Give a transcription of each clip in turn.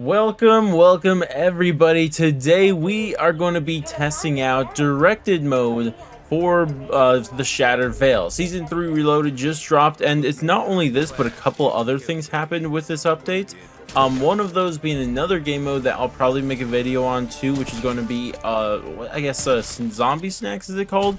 Welcome everybody. Today we are going to be testing out directed mode for the Shattered Veil. Season 3 Reloaded just dropped, and it's not only this, but a couple other things happened with this update. One of those being another game mode that I'll probably make a video on too, which is going to be I guess zombie snacks, is it called?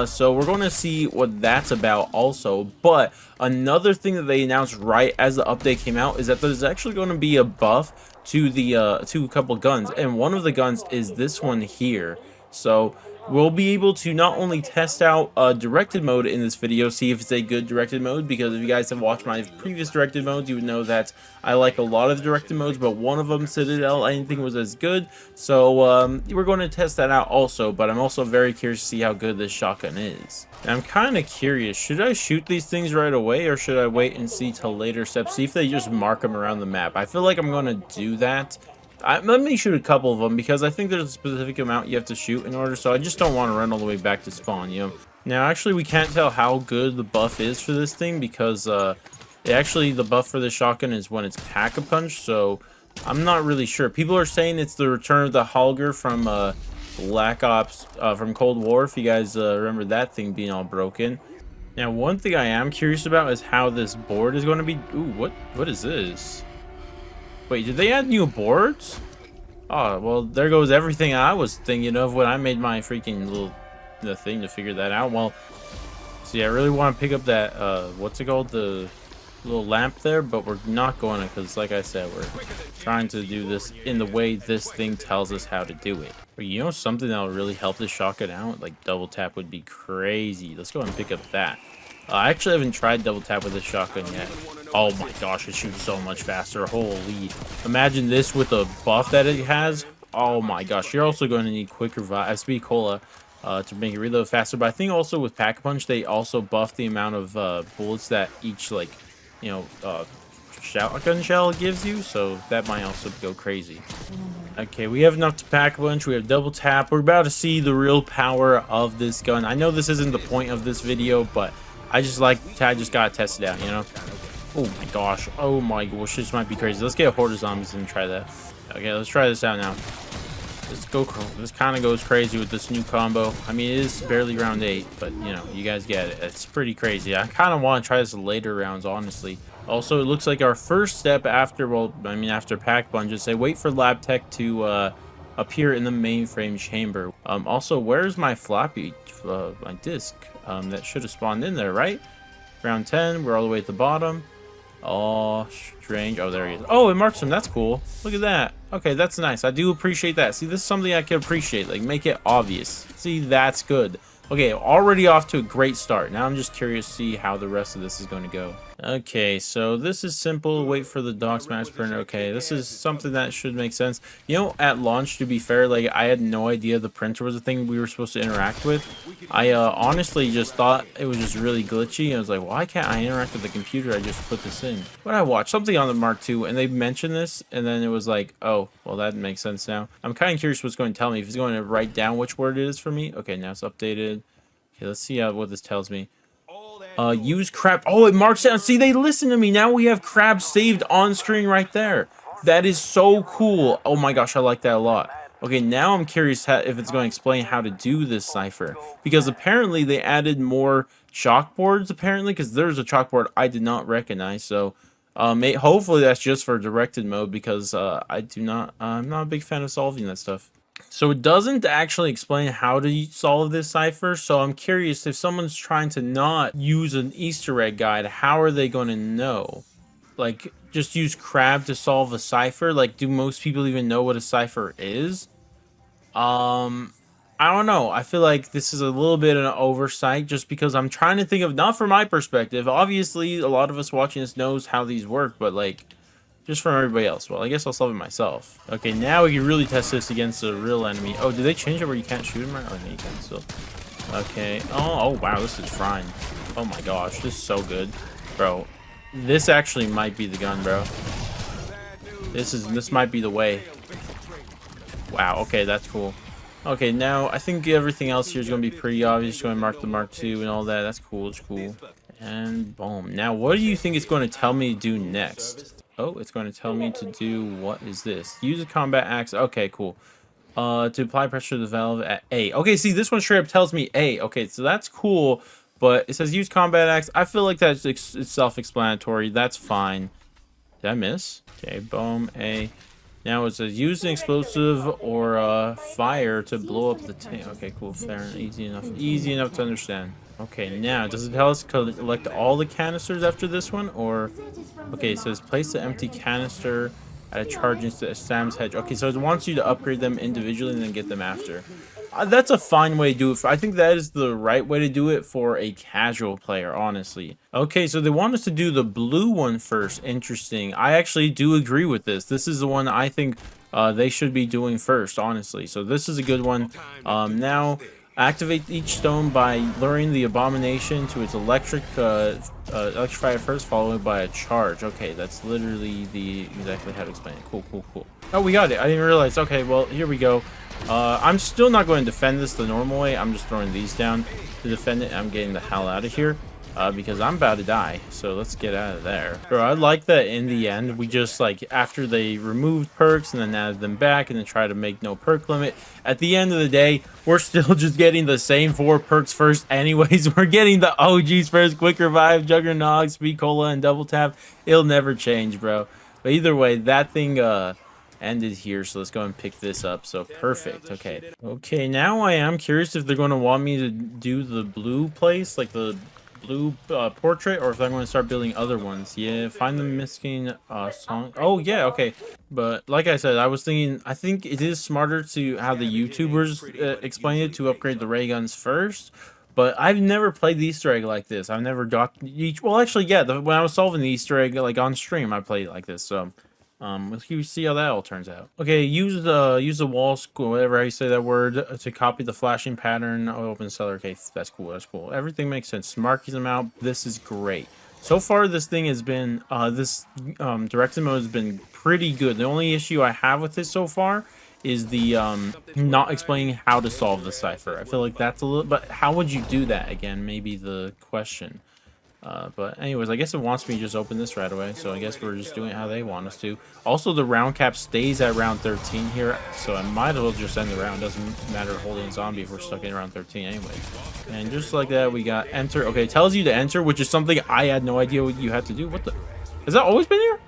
So we're going to see what that's about also. But another thing that they announced right as the update came out is that there's actually going to be a buff to the to a couple guns, and one of the guns is this one here. So we'll be able to not only test out directed mode in this video, see if it's a good directed mode, because if you guys have watched my previous directed modes, you would know that I like a lot of the directed modes, but one of them, Citadel, I didn't think was as good. So we're going to test that out also, but I'm also very curious to see how good this shotgun is. And I'm kind of curious, should I shoot these things right away, or should I wait and see till later steps, see if they just mark them around the map? I feel like I'm going to do that. Let me shoot a couple of them, because I think there's a specific amount you have to shoot in order, so I just don't want to run all the way back to spawn, you know. Now, actually, we can't tell how good the buff is for this thing, because the buff for the shotgun is when it's Pack-a-Punch, so I'm not really sure. People are saying it's the return of the Holger from Black Ops, from Cold War, if you guys remember that thing being all broken. Now, one thing I am curious about is how this board is going to be. Ooh, what is this? Wait, did they add new boards? Oh, well, there goes everything I was thinking of when I made my freaking little thing to figure that out. Well, see, I really want to pick up that, what's it called? The little lamp there, but we're not going to, because like I said, we're trying to do this in the way this thing tells us how to do it. But you know something that will really help this shotgun out? Like double tap would be crazy. Let's go and pick up that. I actually haven't tried double tap with this shotgun yet. Oh my gosh, it shoots so much faster. Holy. Imagine this with the buff that it has. Oh my gosh. You're also going to need quick revive, speed cola, to make it reload faster. But I think also with Pack-a-Punch, they also buff the amount of bullets that each, like, you know, shotgun shell gives you. So that might also go crazy. Okay, we have enough to Pack-a-Punch. We have double tap. We're about to see the real power of this gun. I know this isn't the point of this video, but I just gotta test it out, you know. Oh my gosh. Oh my gosh, this might be crazy. Let's get a horde of zombies and try that. Okay, let's try this out now. This kind of goes crazy with this new combo. I mean, it is barely round 8, but you know, you guys get it. It's pretty crazy. I kind of want to try this in later rounds, honestly. Also, it looks like our first step after, well, I mean, after Pack-a-Punch, is say wait for lab tech to appear in the mainframe chamber. Also, where's my floppy, my disk? That should have spawned in there, right? Round 10, we're all the way at the bottom. Oh, strange. Oh, there he is. Oh, it marks him. That's cool. Look at that. Okay, that's nice. I do appreciate that. See, this is something I can appreciate. Like, make it obvious. See, that's good. Okay, already off to a great start. Now I'm just curious to see how the rest of this is going to go. Okay, so this is simple. Wait for the dock smash printer. Okay, this is something that should make sense. You know, at launch, to be fair, like, I had no idea the printer was a thing we were supposed to interact with. I honestly just thought it was just really glitchy. I was like, why can't I interact with the computer? I just put this in. But I watched something on the Mark II, and they mentioned this, and then it was like, oh, well, that makes sense now. I'm kind of curious what's going to tell me. If it's going to write down which word it is for me. Okay, now it's updated. Okay, let's see what this tells me. Use crab. Oh, it marks down. See, they listen to me. Now we have crab saved on screen right there. That is so cool. Oh my gosh, I like that a lot. Okay, now I'm curious if it's going to explain how to do this cipher. Because apparently they added more chalkboards, apparently, because there's a chalkboard I did not recognize. So hopefully that's just for directed mode, because I'm not a big fan of solving that stuff. So it doesn't actually explain how to solve this cipher, so I'm curious if someone's trying to not use an Easter egg guide, how are they going to know? Like, just use crab to solve a cipher? Like, do most people even know what a cipher is? I don't know. I feel like this is a little bit of an oversight, just because I'm trying to think of, not from my perspective. Obviously, a lot of us watching this knows how these work, but like, just from everybody else. Well, I guess I'll solve it myself. Okay, now we can really test this against a real enemy. Oh, did they change it where you can't shoot him? Right? Oh, no, you can still. Okay. Oh, wow, this is frying. Oh my gosh, this is so good. Bro, this actually might be the gun, bro. This might be the way. Wow, okay, that's cool. Okay, now I think everything else here is going to be pretty obvious. Going to mark the Mark II and all that. That's cool, it's cool. And boom. Now, what do you think it's going to tell me to do next? Oh, it's going to tell me to do, what is this? Use a combat axe. Okay, cool. To apply pressure to the valve at A. Okay, see, this one straight up tells me A. Okay, so that's cool, but it says use combat axe. I feel like that's it's self-explanatory. That's fine. Did I miss? Okay, boom, A. Now it says use an explosive or fire to blow up the tank. Okay, cool, fair and easy enough. Easy enough to understand. Okay, now, does it tell us to collect all the canisters after this one, or... Okay, it says place the empty canister at a charging Sam's hedge. Okay, so it wants you to upgrade them individually and then get them after. That's a fine way to do it. I think that is the right way to do it for a casual player, honestly. Okay, so they want us to do the blue one first. Interesting. I actually do agree with this. This is the one I think they should be doing first, honestly. So this is a good one. Now, activate each stone by luring the abomination to its electrify it first, followed by a charge. Okay, that's literally exactly how to explain it. Cool, cool, cool. Oh, we got it. I didn't realize. Okay, well, here we go. I'm still not going to defend this the normal way. I'm just throwing these down to defend it. I'm getting the hell out of here because I'm about to die. So let's get out of there. Bro, I like that in the end, we just, like, after they removed perks and then added them back and then try to make no perk limit, at the end of the day, we're still just getting the same 4 perks first anyways. We're getting the OGs first: Quick Revive, Juggernog, Speed Cola, and Double Tap. It'll never change, bro. But either way, that thing ended here, so let's go and pick this up. So perfect. Okay, now I am curious if they're going to want me to do the blue place, like the blue portrait, or if I'm going to start building other ones. Yeah, find the missing song. Oh yeah, okay. But like I said, I was thinking, I think it is smarter to have the YouTubers explain it, to upgrade the ray guns first. But I've never played the Easter egg like this. I've never got each. Well, actually, yeah. When I was solving the Easter egg, like on stream, I played it like this. So, let's see how that all turns out. Okay, use the wall, whatever I say that word, to copy the flashing pattern. Oh, open cellar. Okay, that's cool. That's cool. Everything makes sense. Marking them out. This is great. So far, this thing has been directed mode has been pretty good. The only issue I have with it so far is the not explaining how to solve the cipher. I feel like that's a little, but how would you do that again? Maybe the question. But anyways, I guess it wants me to just open this right away, so I guess we're just doing it how they want us to. Also, the round cap stays at round 13 here, so I might as well just end the round. Doesn't matter holding zombie if we're stuck in round 13 anyway. And just like that, we got enter. Okay, it tells you to enter, which is something I had no idea what you had to do. What the? Has that always been here?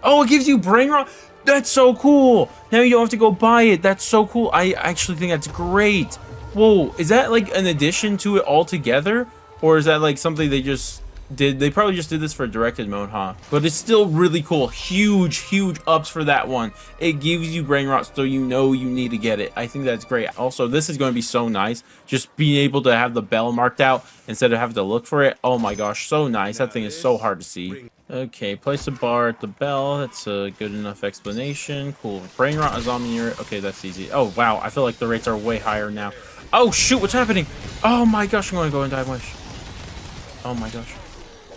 Oh, it gives you brain rot. That's so cool. Now you don't have to go buy it. That's so cool. I actually think that's great. Whoa, is that like an addition to it altogether? Or is that like something they just did? They probably just did this for directed mode, huh? But it's still really cool. Huge, huge ups for that one. It gives you brain rot, so you know you need to get it. I think that's great. Also, this is going to be so nice. Just being able to have the bell marked out instead of having to look for it. Oh my gosh, so nice. That thing is so hard to see. Okay, place a bar at the bell. That's a good enough explanation. Cool. Brain rot is on near it. Okay, that's easy. Oh, wow. I feel like the rates are way higher now. Oh, shoot. What's happening? Oh, my gosh. I'm going to go and die wish. Oh, my gosh.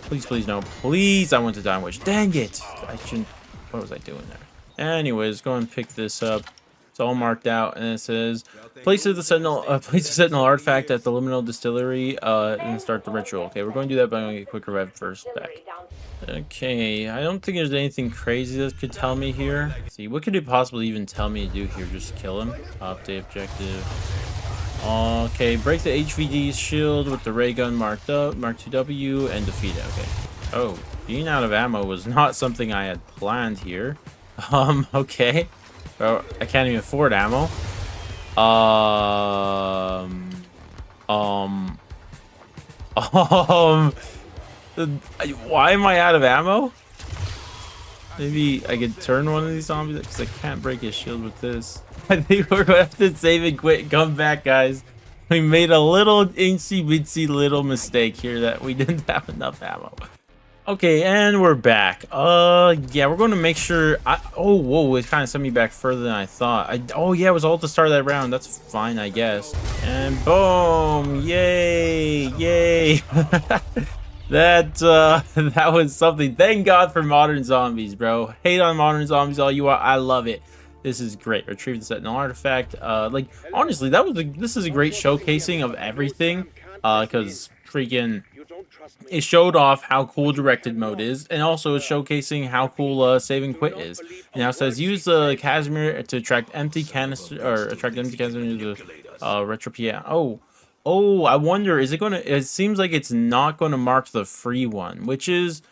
Please, please, no. Please, I want to die wish. Dang it. I shouldn't. What was I doing there? Anyways, go and pick this up. It's all marked out, and it says, place the sentinel artifact at the liminal distillery, and start the ritual. Okay, we're going to do that, but I'm going to get quick revive first back. Okay, I don't think there's anything crazy that could tell me here. Let's see, what could it possibly even tell me to do here? Just kill him? Update objective. Okay, break the HVD's shield with the ray gun marked up, mark 2W, and defeat it. Okay. Oh, being out of ammo was not something I had planned here. Okay. Oh, I can't even afford ammo. Why am I out of ammo? Maybe I could turn one of these zombies, because I can't break his shield with this. I think we're gonna have to save and quit and come back, guys. We made a little insy bitsy little mistake here that we didn't have enough ammo. Okay, and we're back. Yeah, we're going to make sure. Oh, whoa, it kind of sent me back further than I thought. Oh, yeah, it was all at the start of that round. That's fine, I guess. And boom, yay, yay. That was something. Thank God for modern zombies, bro. Hate on modern zombies all you want. I love it. This is great. Retrieve the sentinel artifact. Like, honestly, this is a great showcasing of everything. Because freaking it showed off how cool directed mode is, and also it's showcasing how cool save and quit is. And now it says use the Casimir to attract empty canister, or attract empty canister into the retro piano. Oh, I wonder, is it gonna? It seems like it's not gonna mark the free one, which is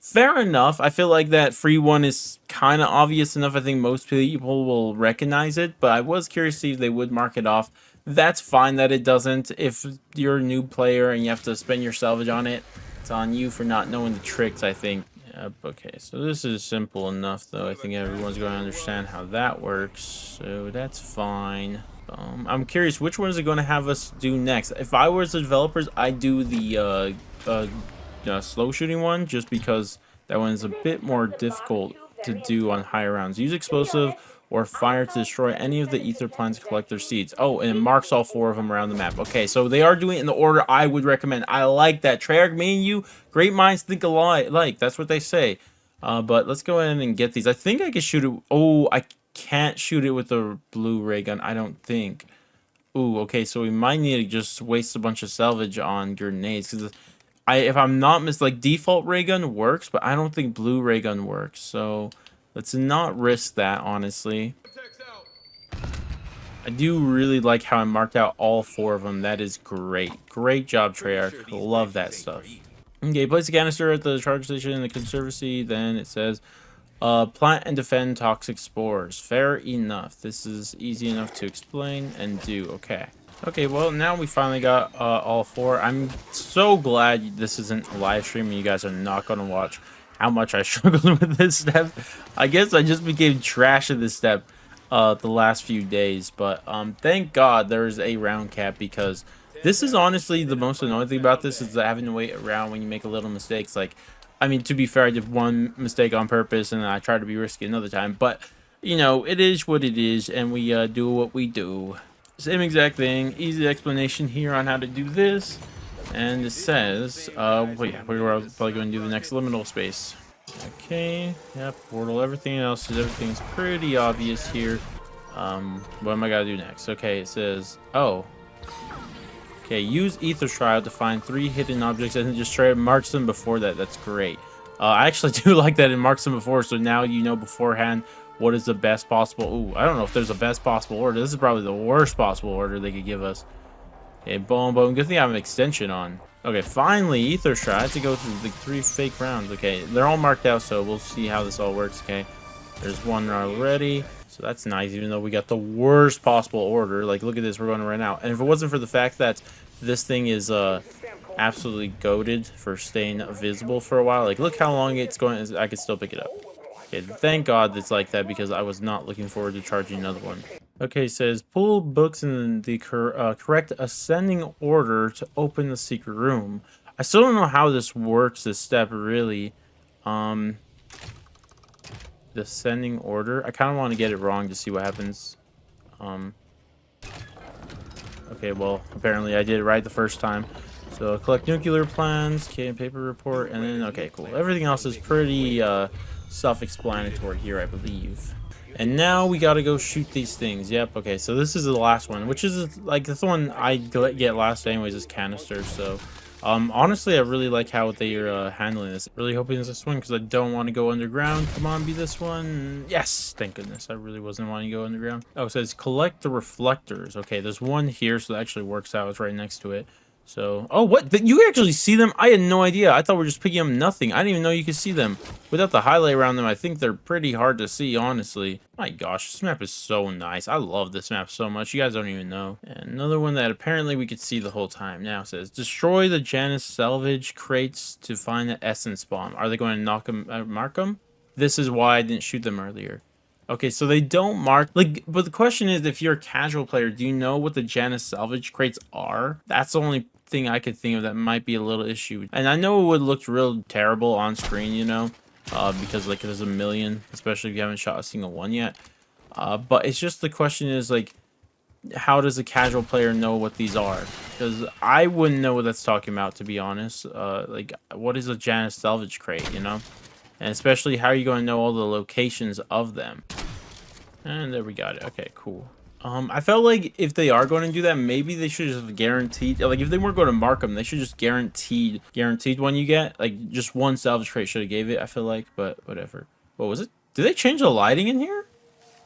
fair enough. I feel like that free one is kind of obvious enough. I think most people will recognize it, but I was curious to see if they would mark it off. That's fine that it doesn't. If you're a new player and you have to spend your salvage on it, it's on you for not knowing the tricks, I think. Okay, so this is simple enough, though. I think everyone's going to understand how that works, so that's fine. I'm curious, which one is it going to have us do next? If I was the developers, I'd do the slow shooting one, just because that one is a bit more difficult to do on higher rounds. Use explosive or fire to destroy any of the ether plants to collect their seeds. Oh, and it marks all 4 of them around the map. Okay, so they are doing it in the order I would recommend. I like that. Treyarch, me and you, great minds think alike. That's what they say. But let's go ahead and get these. I think I can shoot it. Oh, I can't shoot it with the blue ray gun, I don't think. Ooh, okay, so we might need to just waste a bunch of salvage on grenades, because if I'm not like default ray gun works, but I don't think blue ray gun works. So let's not risk that, honestly. I do really like how I marked out all 4 of them. That is great. Great job, Treyarch. Love that stuff. Okay, place a canister at the charge station in the conservancy. Then it says, plant and defend toxic spores. Fair enough. This is easy enough to explain and do. Okay. Okay, well, now we finally got all 4. I'm so glad this isn't a live stream and you guys are not going to watch how much I struggled with this step. I guess I just became trash at this step the last few days. But thank God there's a round cap, because this is honestly the most annoying thing about this, is having to wait around when you make a little mistakes. Like, I mean, to be fair, I did one mistake on purpose and I tried to be risky another time. But, you know, it is what it is, and we do what we do. Same exact thing. Easy explanation here on how to do this. And it says, well, yeah, we're probably going to do the next liminal space. Okay, yep, portal. Everything's pretty obvious here. What am I gotta do next? Okay, it says, oh. Okay, use ether trial to find 3 hidden objects and just try to mark them before that. That's great. I actually do like that it marks them before, so now you know beforehand what is the best possible. Ooh, I don't know if there's a best possible order. This is probably the worst possible order they could give us. Okay, boom, boom. Good thing I have an extension on. Okay, finally, ether shot. I have to go through the 3 fake rounds. Okay, they're all marked out, so we'll see how this all works. Okay, there's one already, so that's nice, even though we got the worst possible order. Like, look at this, we're going to run out. And if it wasn't for the fact that this thing is absolutely goated for staying visible for a while, like, look how long it's going. I could still pick it up. Okay, thank God it's like that, because I was not looking forward to charging another one. Okay, it says pull books in the correct ascending order to open the secret room. I still don't know how this works, this step, really. The ascending order. I kind of want to get it wrong to see what happens. Okay, well, apparently I did it right the first time. So collect nuclear plans, and paper report, and then, okay, cool. Everything else is pretty self-explanatory here, I believe. And now we gotta go shoot these things. Yep, okay, so this is the last one, which is like the one I get last anyways, is canister. So honestly, I really like how they are handling this. Really hoping it's this one, because I don't want to go underground. Come on, be this one. Yes, thank goodness. I really wasn't wanting to go underground. Oh, it says collect the reflectors. Okay, there's one here, so that actually works out. It's right next to it. So, oh, what? You actually see them? I had no idea. I thought we were just picking up nothing. I didn't even know you could see them. Without the highlight around them, I think they're pretty hard to see, honestly. My gosh, this map is so nice. I love this map so much. You guys don't even know. And another one that apparently we could see the whole time. Now it says, destroy the Janus salvage crates to find the essence bomb. Are they going to knock them, mark them? This is why I didn't shoot them earlier. Okay, so they don't mark, like, but the question is, if you're a casual player, do you know what the Janus salvage crates are? That's the only thing I could think of that might be a little issue. And I know it would look real terrible on screen, you know, because, like, there's a million, especially if you haven't shot a single one yet. But it's just, the question is, like, how does a casual player know what these are? Because I wouldn't know what that's talking about, to be honest. Like, what is a Janus salvage crate, you know? And especially, how are you going to know all the locations of them? And there we got it. Okay, cool. I felt like if they are going to do that, maybe they should just guarantee, like if they weren't going to mark them, they should just guaranteed one you get, like just one salvage crate should have gave it, I feel like, but whatever. What was it? Did they change the lighting in here?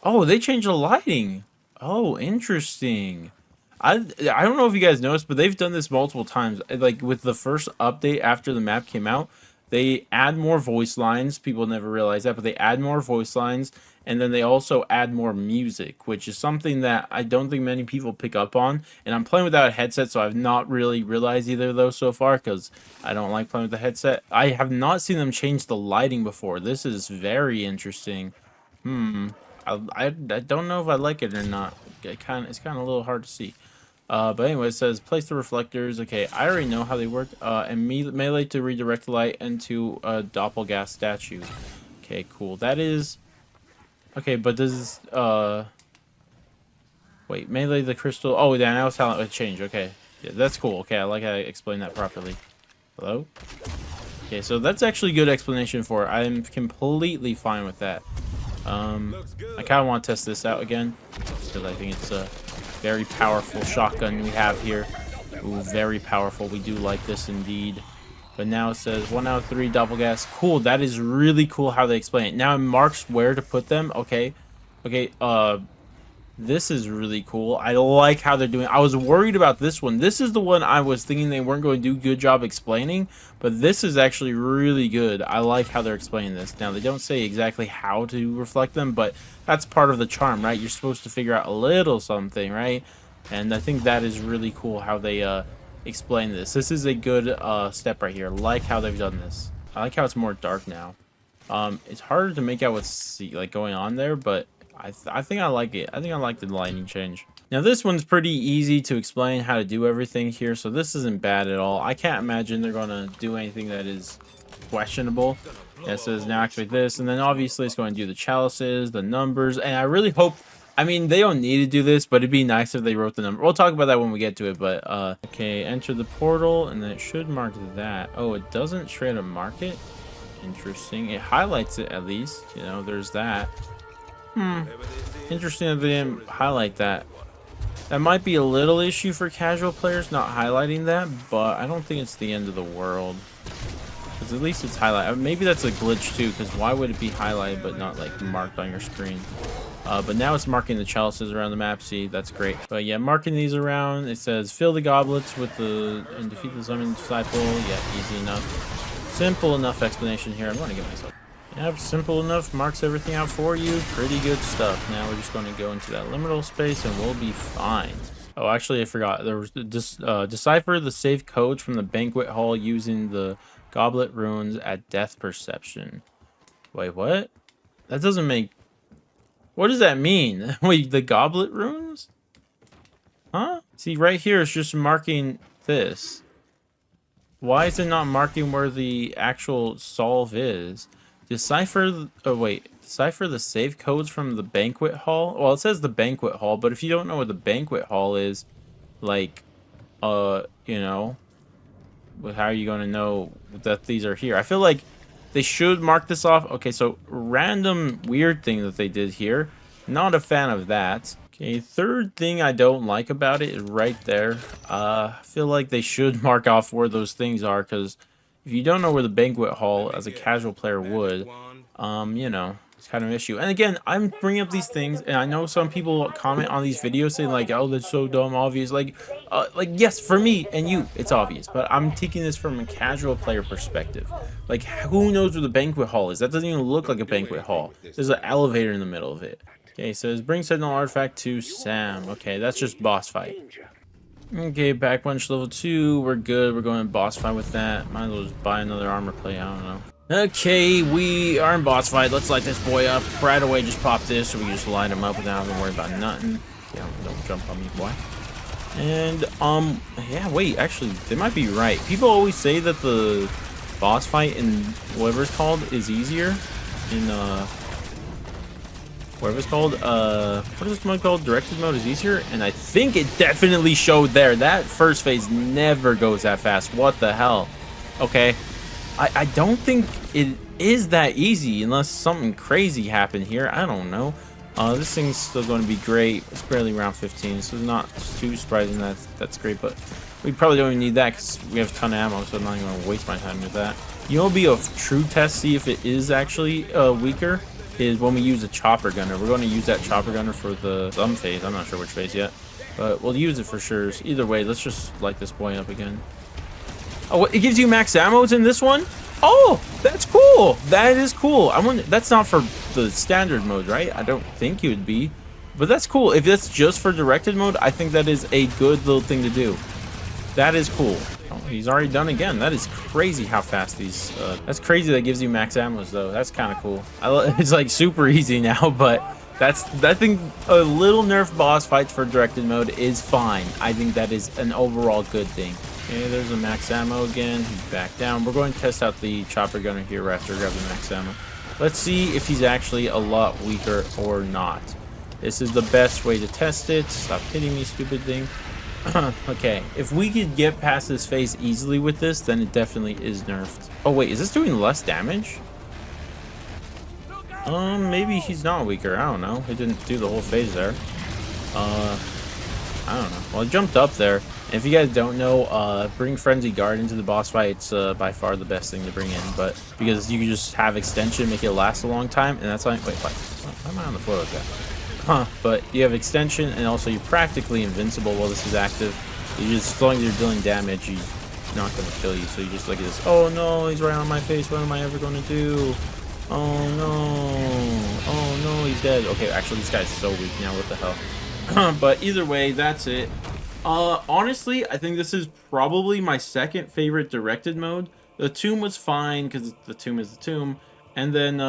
Oh, they changed the lighting. Oh, interesting. I don't know if you guys noticed, but they've done this multiple times. Like with the first update after the map came out, they add more voice lines. People never realize that, but they add more voice lines, and then they also add more music, which is something that I don't think many people pick up on. And I'm playing without a headset, so I've not really realized either of those so far because I don't like playing with the headset. I have not seen them change the lighting before. This is very interesting. I don't know if I like it or not. It's kind of a little hard to see. But anyway, it says place the reflectors. Okay, I already know how they work. And melee to redirect the light into a doppelgas statue. Okay, cool. That is okay. But does wait, melee the crystal? Oh, yeah, now it's how it changed. Okay, yeah, that's cool. Okay, I like how I explained that properly. Hello. Okay, so that's actually a good explanation for it. I'm completely fine with that. I kind of want to test this out again because I think it's a very powerful shotgun we have here. Ooh, very powerful. We do like this indeed. But now it says 1 out of 3 doppelgas. Cool. That is really cool how they explain it. Now it marks where to put them. Okay. Okay. This is really cool. I like how they're doing. I was worried about this one. This is the one I was thinking they weren't going to do a good job explaining, but this is actually really good. I like how they're explaining this. Now, they don't say exactly how to reflect them, but that's part of the charm, right? You're supposed to figure out a little something, right? And I think that is really cool how they explain this. This is a good step right here. I like how they've done this. I like how it's more dark now. It's harder to make out what's like going on there, but I think I like it. I think I like the lighting change. Now this one's pretty easy to explain how to do everything here, so this isn't bad at all. I can't imagine they're gonna do anything that is questionable. It says now activate this, and then obviously it's going to do the chalices, the numbers, and I really hope. I mean, they don't need to do this, but it'd be nice if they wrote the number. We'll talk about that when we get to it, but okay, enter the portal, and then it should mark that. Oh, it doesn't straight up mark it. Interesting. It highlights it at least. You know, there's that. Interesting that they didn't highlight that. That might be a little issue for casual players not highlighting that, but I don't think it's the end of the world. Because at least it's highlighted. Maybe that's a glitch too, because why would it be highlighted but not like marked on your screen? But now it's marking the chalices around the map. See, that's great. But yeah, marking these around, it says fill the goblets with the and defeat the summoned disciple. Yeah, easy enough. Simple enough explanation here. I'm going to get myself. Yep, simple enough, marks everything out for you. Pretty good stuff. Now we're just going to go into that liminal space and we'll be fine. Oh, actually, I forgot. There was decipher the safe codes from the banquet hall using the goblet runes at death perception. Wait, what? That doesn't make... What does that mean? Wait, the goblet runes? Huh? See, right here it's just marking this. Why is it not marking where the actual solve is? Decipher, oh wait, decipher the safe codes from the banquet hall? Well, it says the banquet hall, but if you don't know what the banquet hall is, like, you know, how are you going to know that these are here? I feel like they should mark this off. Okay, so random weird thing that they did here. Not a fan of that. Okay, third thing I don't like about it is right there. I feel like they should mark off where those things are, because if you don't know where the banquet hall as a casual player would, you know, it's kind of an issue. And again, I'm bringing up these things, and I know some people comment on these videos saying like, oh, that's so dumb, obvious. Like yes, for me and you, it's obvious, but I'm taking this from a casual player perspective. Like, who knows where the banquet hall is? That doesn't even look like a banquet hall. There's an elevator in the middle of it. Okay, it says bring sentinel artifact to Sam. Okay, that's just boss fight. Okay, back punch level 2. We're good. We're going to boss fight with that. Might as well just buy another armor plate. I don't know. Okay, we are in boss fight. Let's light this boy up. Right away, just pop this so we can just light him up without having to worry about nothing. Yeah, don't jump on me, boy. And, yeah, wait, actually, they might be right. People always say that the boss fight in whatever it's called is easier in, whatever it's called, what is this mode called? Directed mode is easier, and I think it definitely showed there. That first phase never goes that fast. What the hell? Okay, I don't think it is that easy unless something crazy happened here. I don't know. This thing's still going to be great. It's barely round 15, so not too surprising that's great, but we probably don't even need that because we have a ton of ammo, so I'm not even going to waste my time with that. You know, it'll be a true test, see if it is actually weaker, is when we use a chopper gunner. We're going to use that chopper gunner for the some phase. I'm not sure which phase yet, but we'll use it for sure. So either way, let's just light this boy up again. Oh, it gives you max ammo in this one? Oh, that's cool. That is cool. I wonder, that's not for the standard mode, right? I don't think it would be, but that's cool. If that's just for directed mode, I think that is a good little thing to do. That is cool. Oh, he's already done again. That is crazy how fast these. That's crazy. That gives you max ammos though. That's kind of cool. It's like super easy now, but I think a little nerf boss fights for directed mode is fine. I think that is an overall good thing. Okay, there's a max ammo again. He's back down. We're going to test out the chopper gunner here right after grabbing the max ammo. Let's see if he's actually a lot weaker or not. This is the best way to test it. Stop hitting me, stupid thing. Okay, if we could get past this phase easily with this, then it definitely is nerfed. Oh wait, is this doing less damage? Maybe he's not weaker. I don't know. It didn't do the whole phase there. I don't know. Well, it jumped up there. And if you guys don't know, bring Frenzy Guard into the boss fight. It's by far the best thing to bring in. But because you can just have extension, make it last a long time, and that's like, wait, what? Why am I on the floor like that? Huh? But you have extension, and also you're practically invincible while this is active. You just, as long as you're dealing damage, he's not going to kill you. So you just look at this. Oh no, he's right on my face. What am I ever going to do? Oh no. Oh no, he's dead. Okay, actually, this guy's so weak now. What the hell? But either way, that's it. Honestly, I think this is probably my second favorite directed mode. The Tomb was fine because the Tomb is the Tomb, and then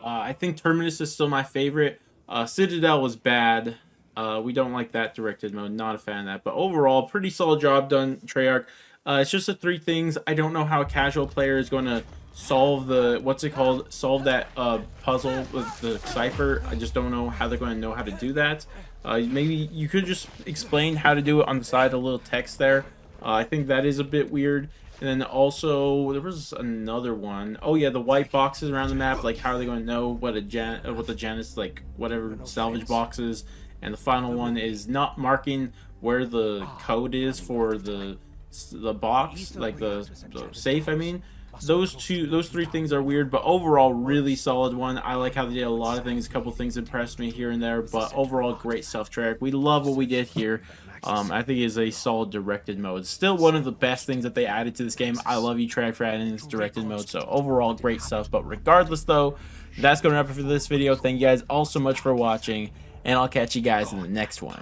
I think Terminus is still my favorite. Citadel was bad. We don't like that directed mode. Not a fan of that. But overall, pretty solid job done, Treyarch. It's just the three things. I don't know how a casual player is going to solve the, what's it called? Solve that puzzle with the cipher. I just don't know how they're going to know how to do that. Maybe you could just explain how to do it on the side, a little text there. I think that is a bit weird. And then also, there was another one. Oh yeah, the white boxes around the map. Like, how are they going to know what what the Janus, like, whatever salvage box is? And the final one is not marking where the code is for the box, like the safe, I mean. Those three things are weird, but overall really solid one. I like how they did a lot of things. A couple things impressed me here and there, but overall great stuff, Treyarch. We love what we did here. I think it is a solid directed mode. Still one of the best things that they added to this game. I love you, Treyarch, for adding this directed mode. So overall great stuff. But regardless though, that's going to wrap it for this video. Thank you guys all so much for watching, and I'll catch you guys in the next one.